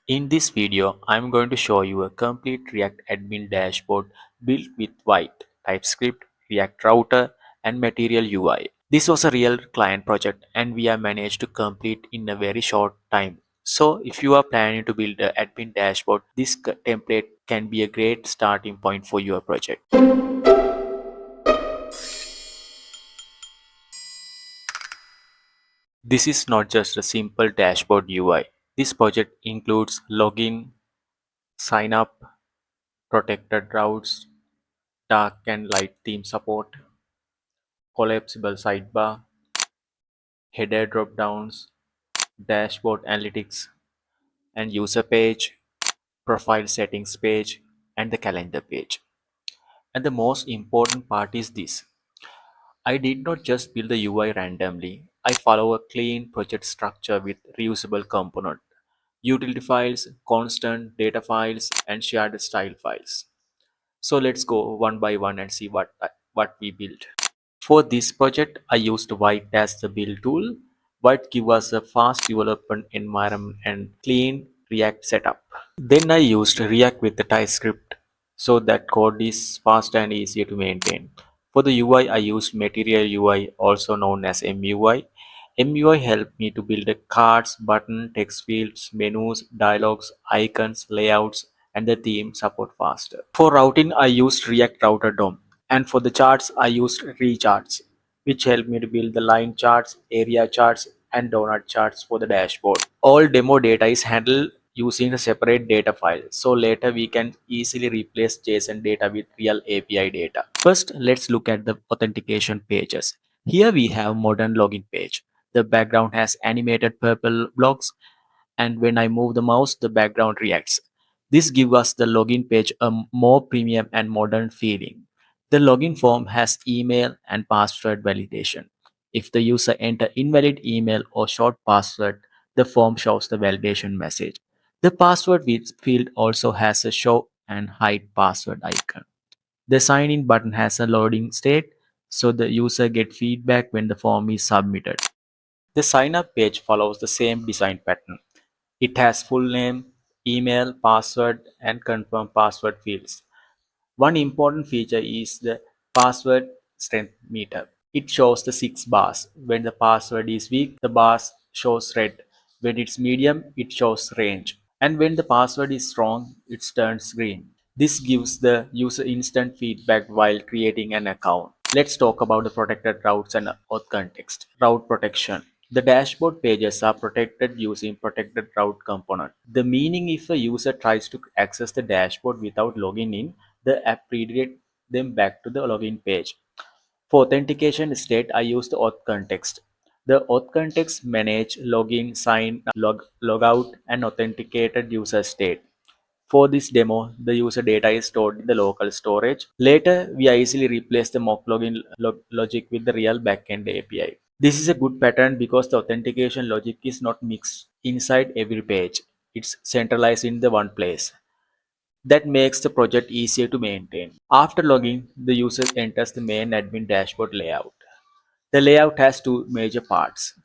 In this video, I'm going to show you a complete React admin dashboard built with Vite, TypeScript, React Router, and Material UI. This was a real client project and we have managed to complete in a very short time. So if you are planning to build an admin dashboard, this template can be a great starting point for your project. This is not just a simple dashboard UI. This project includes login, sign up, protected routes, dark and light theme support, collapsible sidebar, header dropdowns, dashboard analytics, and user page, profile settings page, and the calendar page. And the most important part is this. I did not just build the UI randomly. I follow a clean project structure with reusable component, utility files, constant data files, and shared style files. So let's go one by one and see what we built. For this project, I used Vite as the build tool. Vite gives us a fast development environment and clean React setup. Then I used React with the TypeScript so that code is fast and easier to maintain. For the UI, I used Material UI, also known as MUI. MUI helped me to build the cards, button, text fields, menus, dialogues, icons, layouts, and the theme support faster. For routing, I used React Router DOM. And for the charts, I used recharts, which helped me to build the line charts, area charts, and donut charts for the dashboard. All demo data is handled using a separate data file, so later we can easily replace JSON data with real API data. First, let's look at the authentication pages. Here we have modern login page. The background has animated purple blocks, and when I move the mouse, the background reacts. This gives us the login page a more premium and modern feeling. The login form has email and password validation. If the user enter invalid email or short password, the form shows the validation message. The password field also has a show and hide password icon. The sign in button has a loading state, so the user get feedback when the form is submitted. The sign up page follows the same design pattern. It has full name, email, password, and confirm password fields. One important feature is the password strength meter. It shows the 6 bars. When the password is weak, the bars shows red. When it's medium, it shows range. And when the password is strong, it turns green. This gives the user instant feedback while creating an account. Let's talk about the protected routes and auth context. Route protection. The dashboard pages are protected using protected route component. The meaning if a user tries to access the dashboard without logging in, the app redirects them back to the login page. For authentication state, I use the auth context. The auth context manage login, sign, logout, and authenticated user state. For this demo, the user data is stored in the local storage. Later, we easily replace the mock login logic with the real backend API. This is a good pattern because the authentication logic is not mixed inside every page. It's centralized in the one place. That makes the project easier to maintain. After logging, the user enters the main admin dashboard layout. The layout has two major parts.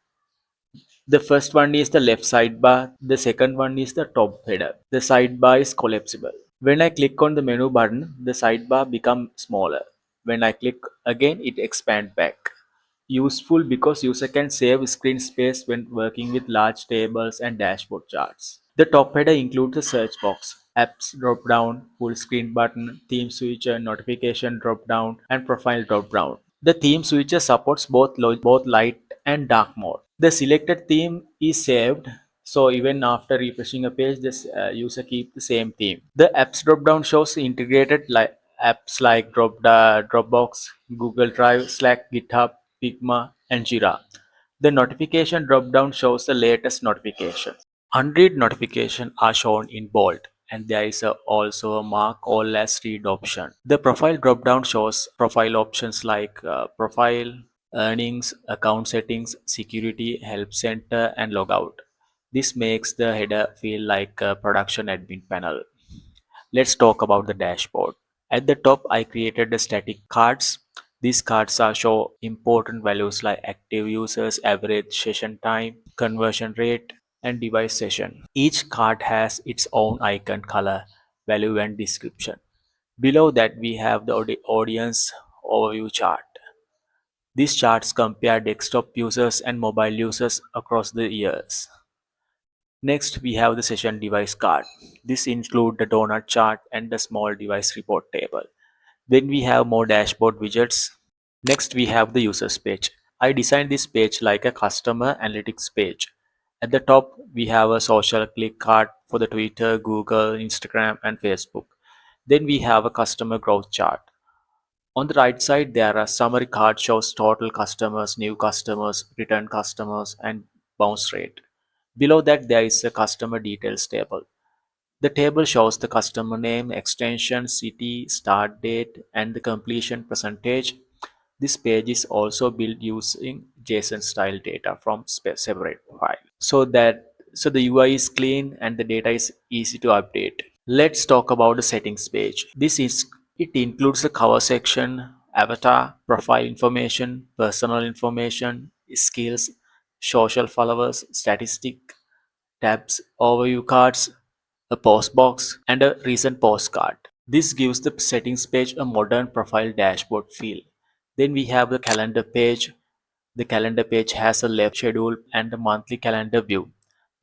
The first one is the left sidebar, the second one is the top header. The sidebar is collapsible. When I click on the menu button, the sidebar becomes smaller. When I click again, it expands back. Useful because user can save screen space when working with large tables and dashboard charts. The top header includes the search box, apps drop-down, full screen button, theme switcher, notification drop-down, and profile drop-down. The theme switcher supports both light and dark mode. The selected theme is saved, so even after refreshing a page, this user keep the same theme. The apps drop-down shows integrated apps like Dropbox, Google Drive, Slack, GitHub, Figma, and Jira. The notification drop-down shows the latest notifications. Unread notifications are shown in bold, and there is also a mark all as read option. The profile drop-down shows profile options like profile, earnings, account settings, security, help center, and logout. This makes the header feel like a production admin panel. Let's talk about the dashboard. At the top, I created the static cards. These cards are show important values like active users, average session time, conversion rate, and device session. Each card has its own icon, color, value, and description. Below that, we have the audience overview chart. These charts compare desktop users and mobile users across the years. Next, we have the session device card. This includes the donut chart and the small device report table. Then we have more dashboard widgets. Next, we have the users page. I designed this page like a customer analytics page. At the top, we have a social click card for the Twitter, Google, Instagram, and Facebook. Then we have a customer growth chart. On the right side, there are summary card shows total customers, new customers, return customers, and bounce rate. Below that, there is a customer details table. The table shows the customer name, extension, city, start date, and the completion percentage. This page is also built using JSON style data from separate file. So the UI is clean and the data is easy to update. Let's talk about the settings page. It includes the cover section, avatar, profile information, personal information, skills, social followers, statistic, tabs, overview cards, a post box, and a recent postcard. This gives the settings page a modern profile dashboard feel. Then we have the calendar page. The calendar page has a left schedule and a monthly calendar view.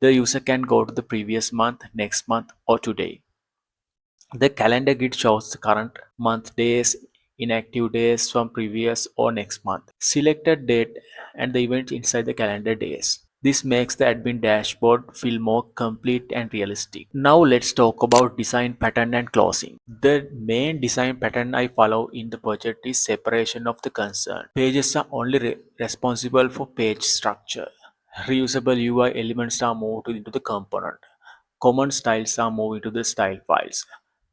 The user can go to the previous month, next month, or today. The calendar grid shows the current month days, inactive days from previous or next month, selected date, and the events inside the calendar days. This makes the admin dashboard feel more complete and realistic. Now let's talk about design pattern and closing. The main design pattern I follow in the project is separation of the concern. Pages are only responsible for page structure. Reusable UI elements are moved into the component. Common styles are moved into the style files.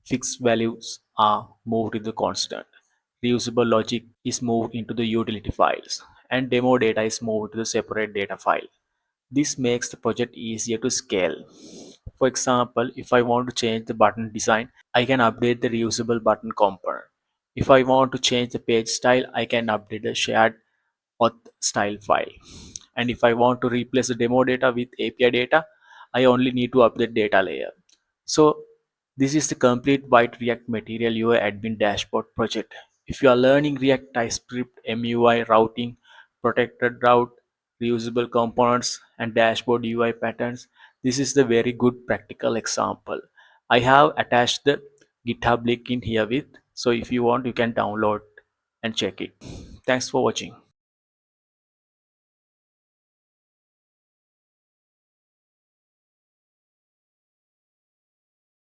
Fixed values are moved to the constant. Reusable logic is moved into the utility files. And demo data is moved to the separate data file. This makes the project easier to scale. For example, if I want to change the button design, I can update the reusable button component. If I want to change the page style, I can update the shared auth style file. And if I want to replace the demo data with API data, I only need to update data layer. So this is the complete Vite React Material UI admin dashboard project. If you are learning React, TypeScript, MUI, routing, protected route, reusable components, and dashboard UI patterns, this is the very good practical example. I have attached the GitHub link in here with, so if you want, you can download and check it. Thanks for watching.